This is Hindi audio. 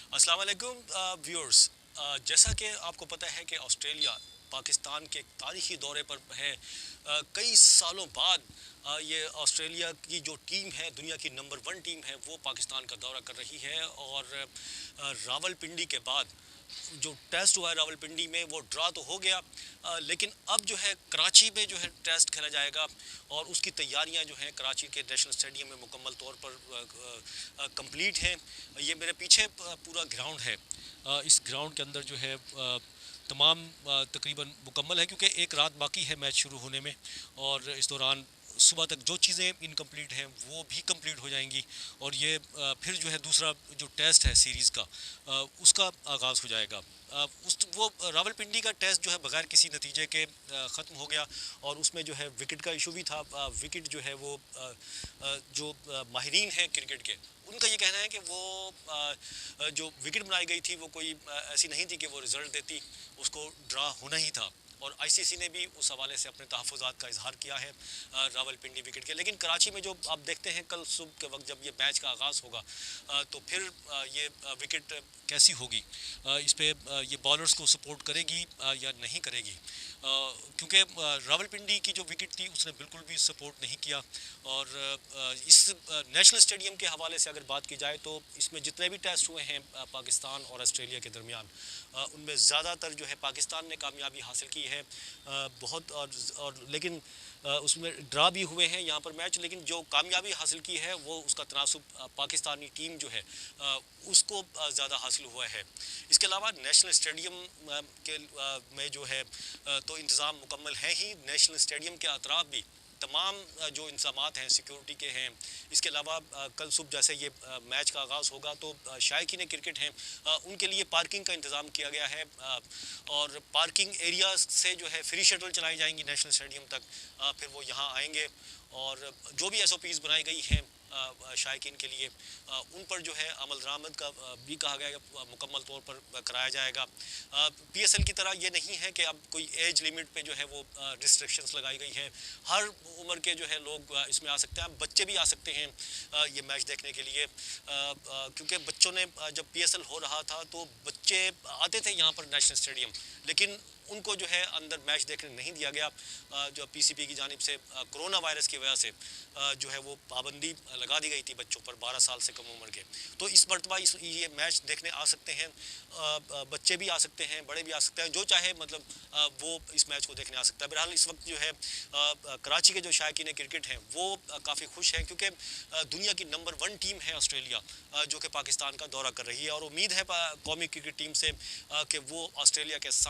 अस्सलाम वालेकुम व्यूअर्स। जैसा कि आपको पता है कि ऑस्ट्रेलिया पाकिस्तान के तारीखी दौरे पर है। कई सालों बाद ये ऑस्ट्रेलिया की जो टीम है, दुनिया की नंबर 1 टीम है, वो पाकिस्तान का दौरा कर रही है। और रावलपिंडी के बाद जो टेस्ट हुआ है रावलपिंडी में, वो ड्रा तो हो गया, लेकिन अब जो है कराची में जो है टेस्ट खेला जाएगा। और उसकी तैयारियां जो हैं कराची के नेशनल स्टेडियम में मुकम्मल तौर पर कंप्लीट हैं। ये मेरे पीछे पूरा ग्राउंड है। इस ग्राउंड के अंदर जो है तमाम तकरीबन मुकम्मल है, क्योंकि एक रात बाकी है मैच शुरू होने में। और इस दौरान सुबह तक जो चीज़ें इनकम्प्लीट हैं वो भी कंप्लीट हो जाएंगी। और ये फिर जो है दूसरा जो टेस्ट है सीरीज़ का, उसका आगाज़ हो जाएगा। उस वो रावलपिंडी का टेस्ट जो है बगैर किसी नतीजे के ख़त्म हो गया। और उसमें जो है विकेट का इशू भी था। विकेट जो है वो जो माहिरीन हैं क्रिकेट के, उनका ये कहना है कि वो जो विकेट बनाई गई थी वो कोई ऐसी नहीं थी कि वो रिज़ल्ट देती, उसको ड्रा होना ही था। और आईसीसी ने भी उस हवाले से अपने तहफ़्फ़ुज़ात का इजहार किया है रावलपिंडी विकेट के। लेकिन कराची में जो आप देखते हैं कल सुबह के वक्त जब ये मैच का आगाज़ होगा, तो फिर ये विकेट कैसी होगी, इस पर ये बॉलर्स को सपोर्ट करेगी या नहीं करेगी। क्योंकि रावलपिंडी की जो विकेट थी उसने बिल्कुल भी सपोर्ट नहीं किया। और इस नेशनल स्टेडियम के हवाले से अगर बात की जाए तो इसमें जितने भी टेस्ट हुए हैं पाकिस्तान और ऑस्ट्रेलिया के दरमियान, उनमें ज़्यादातर जो है पाकिस्तान ने कामयाबी हासिल की है। बहुत और लेकिन उसमें ड्रा भी हुए हैं यहाँ पर मैच, लेकिन जो कामयाबी हासिल की है वो उसका तनासुब पाकिस्तानी टीम जो है उसको ज़्यादा हासिल हुआ है। इसके अलावा नेशनल स्टेडियम के में जो है तो इंतज़ाम मुकम्मल हैं ही। नेशनल स्टेडियम के अतराफ़ भी तमाम जो इंतज़ामात हैं सिक्योरिटी के हैं। इसके अलावा कल सुबह जैसे ये मैच का आगाज़ होगा तो शायकीन क्रिकेट हैं, उनके लिए पार्किंग का इंतज़ाम किया गया है। और पार्किंग एरिया से जो है फ्री शटल चलाई जाएंगी नेशनल स्टेडियम तक। फिर वो यहाँ आएंगे और जो भी SOPs बनाई गई हैं शायकीन के लिए, उन पर जो है अमल दरामद का भी कहा गया है, मुकम्मल तौर पर कराया जाएगा। PSL की तरह ये नहीं है कि अब कोई एज लिमिट पे जो है वो रिस्ट्रिक्शंस लगाई गई हैं। हर उम्र के जो है लोग इसमें आ सकते हैं, बच्चे भी आ सकते हैं ये मैच देखने के लिए। क्योंकि बच्चों ने जब PSL हो रहा था तो बच्चे आते थे यहाँ पर नेशनल स्टेडियम, लेकिन उनको जो है अंदर मैच देखने नहीं दिया गया। जो PCB की जानिब से कोरोना वायरस की वजह से जो है वो पाबंदी लगा दी गई थी बच्चों पर 12 साल से कम उम्र के। तो इस मरतबा ये मैच देखने आ सकते हैं, बच्चे भी आ सकते हैं, बड़े भी आ सकते हैं, जो चाहे मतलब वो इस मैच को देखने आ सकता है। बहरहाल इस वक्त जो है कराची के जो शायकीन क्रिकेट हैं वो काफ़ी खुश हैं, क्योंकि दुनिया की नंबर 1 टीम है ऑस्ट्रेलिया जो कि पाकिस्तान का दौरा कर रही है। और उम्मीद है कौमी क्रिकेट टीम से कि वो ऑस्ट्रेलिया के